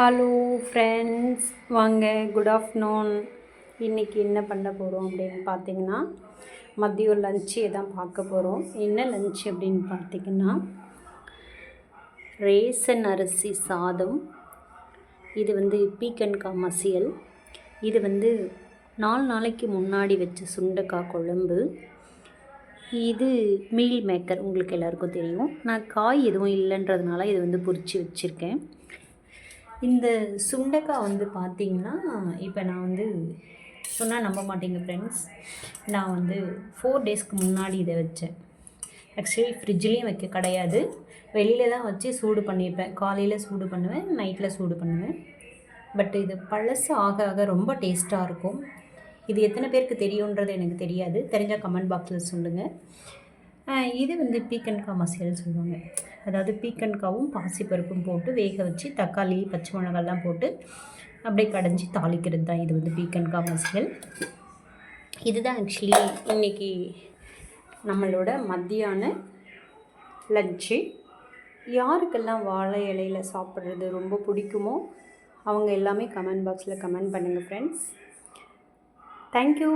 Hello friends, வாங்க. Good afternoon. இன்றைக்கி என்ன பண்ண போகிறோம் அப்படின்னு பார்த்தீங்கன்னா, மதியம் லஞ்சே தான் பார்க்க போகிறோம். என்ன லஞ்ச் அப்படின்னு பார்த்திங்கன்னா, ரேசன் அரிசி சாதம், இது பீக்கங்காய் மசியல், இது 4 நாளைக்கு முன்னாடி வச்ச சுண்டைக்காய் குழம்பு, இது மீல் மேக்கர். உங்களுக்கு எல்லாருக்கும் தெரியும். நான் காய் எதுவும் இல்லைன்றதுனால இது பொரித்து வச்சுருக்கேன். இந்த சுண்டைக்காய் பார்த்திங்கன்னா, இப்போ நான் சொன்னால் நம்ப மாட்டீங்க ஃப்ரெண்ட்ஸ். நான் 4 டேஸ்க்கு முன்னாடி இதை வச்சேன். ஆக்சுவலி ஃப்ரிட்ஜ்லேயும் வைக்க கிடையாது, வெளியில் தான் வச்சு சூடு பண்ணியிருப்பேன். காலையில் சூடு பண்ணுவேன், நைட்டில் சூடு பண்ணுவேன். பட் இது பழசு ஆக ஆக ரொம்ப டேஸ்ட்டாக இருக்கும். இது எத்தனை பேருக்கு தெரியுன்றது எனக்கு தெரியாது. தெரிஞ்சால் கமெண்ட் பாக்ஸில் சொல்லுங்கள். இது பீக்கங்காய் மசியல் சொல்லுவாங்க. அதாவது பீக்கங்காவும் பாசிப்பருப்பும் போட்டு வேக வச்சு தக்காளி பச்சை மிளகாலாம் போட்டு அப்படியே கடைஞ்சி தாளிக்கிறது தான் இது பீக்கங்காய் மசியல். இதுதான் ஆக்சுவலி இன்றைக்கி நம்மளோட மத்தியான லஞ்சு. யாருக்கெல்லாம் வாழை இலையில் சாப்பிட்றது ரொம்ப பிடிக்குமோ அவங்க எல்லாமே கமெண்ட் பாக்ஸில் கமெண்ட் பண்ணுங்கள் ஃப்ரெண்ட்ஸ். தேங்க்யூ.